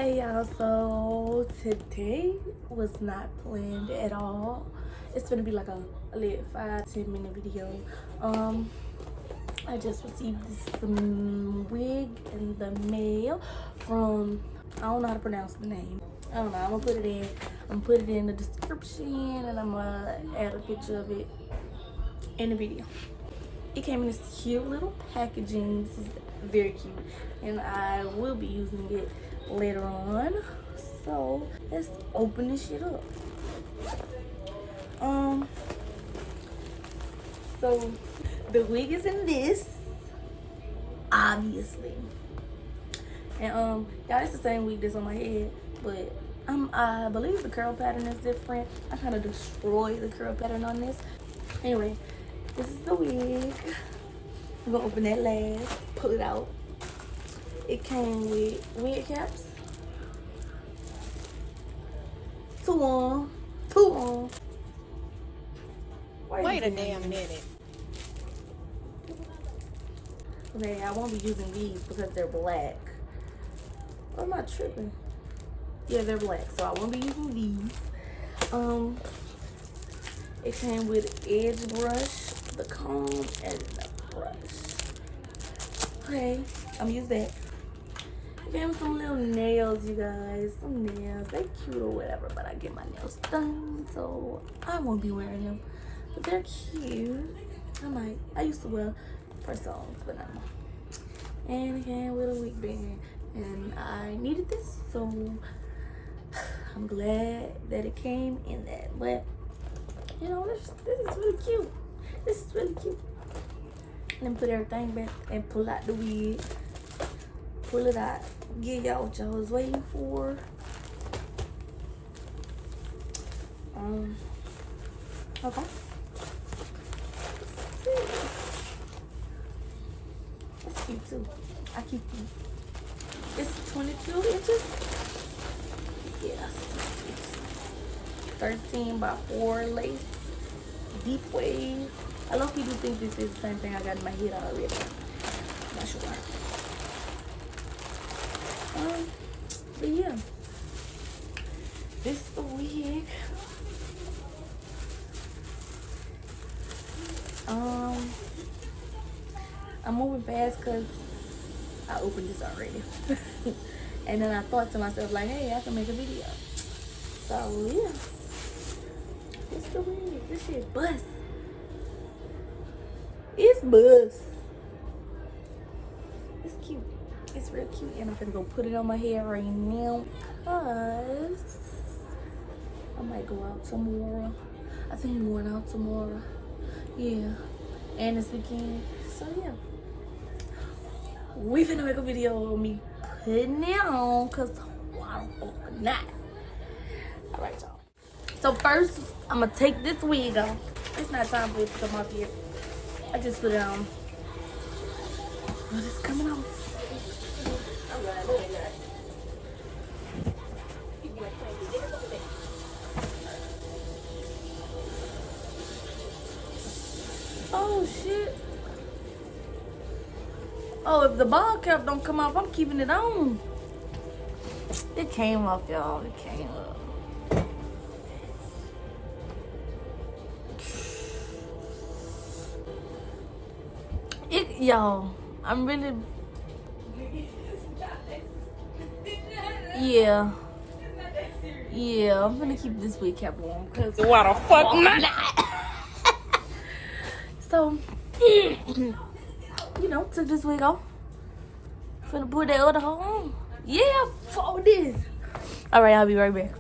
Hey y'all, so today was not planned at all. It's gonna be like a lit 5-10 minute video. I just received some wig in the mail from, I don't know how to pronounce the name. I don't know. I'm gonna put it in the description, and I'm gonna add a picture of it in the video. It came in this cute little packaging. This is very cute, and I will be using it later on. So let's open this shit up. So the wig is in this, obviously, and y'all, it's the same wig that's on my head, but I believe the curl pattern is different. I kind of destroyed the curl pattern on this. Anyway, this is the wig. I'm gonna open that last, pull it out. It came with wig caps. Two on. Wait a damn minute. Okay, I won't be using these because they're black. I'm not tripping. Yeah, they're black, so I won't be using these. It came with edge brush, the comb, and the brush. Okay, I'm gonna use that. It came with some little nails, you guys. Some nails. They cute or whatever, but I get my nails done, so I won't be wearing them. But they're cute. I used to wear press-ons, but not anymore. And it came with a wig band, and I needed this, so I'm glad that it came in that. But you know, this is really cute. This is really cute. Let me put everything back and pull out the wig. Pull it out. Give y'all what y'all was waiting for. Okay. That's cute too. I keep them. It's 22 inches. Yes. 13 by 4 lace. Deep wave. I love people think this is the same thing I got in my head already. Not sure. But yeah. This is the wig. I'm moving fast because I opened this already. And then I thought to myself, like, hey, I can make a video. So yeah. It's the wig. This shit bust. It's bust. It's cute. It's real cute. And I'm gonna go put it on my hair right now because I might go out tomorrow. I think I'm going out tomorrow. Yeah. And this weekend. So yeah. We finna make a video of me putting it on because why the fuck not? Alright, y'all. So first, I'm gonna take this wig off. It's not time for it to come off yet. I just put it on. But it's coming off. Oh shit. Oh, if the ball cap don't come off, I'm keeping it on. It came off, y'all. It came up. Y'all, I'm really, yeah, I'm gonna keep this wig cap on because Why the fuck not? So, you know, took this wig off. Finna put that other hole on. Yeah, for this. All right, I'll be right back.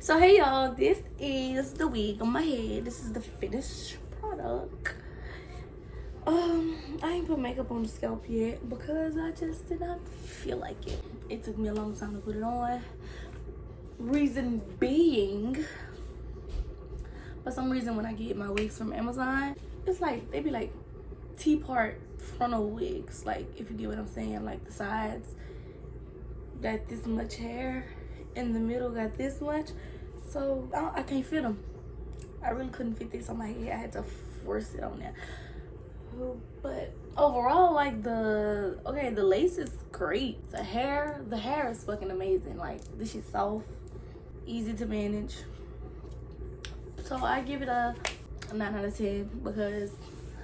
So hey y'all, this is the wig on my head. This is the finished product. I ain't put makeup on the scalp yet because I just did not feel like it. It took me a long time to put it on. Reason being, for some reason when I get my wigs from Amazon, it's like they be like T-part frontal wigs, like if you get what I'm saying, like the sides got this much hair, in the middle got this much, so I can't fit them. I really couldn't fit this on my head. I had to force it on there. But overall, like the lace is great. The hair is fucking amazing. Like this is soft, easy to manage. So I give it a 9 out of 10 because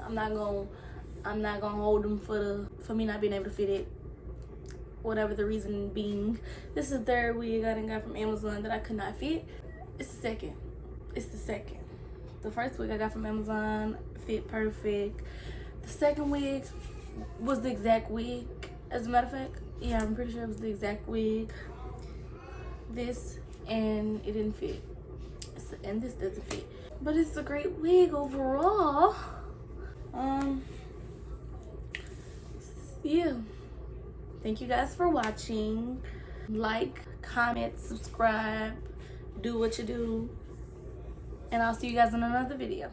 I'm not gonna hold them for me not being able to fit it. Whatever the reason being. This is the third wig I done got from Amazon that I could not fit. It's the second. The first wig I got from Amazon fit perfect. The second wig was the exact wig, as a matter of fact. Yeah, I'm pretty sure it was the exact wig. This, and it didn't fit. And this doesn't fit. But it's a great wig overall. Yeah. Thank you guys for watching. Like, comment, subscribe, do what you do. And I'll see you guys in another video.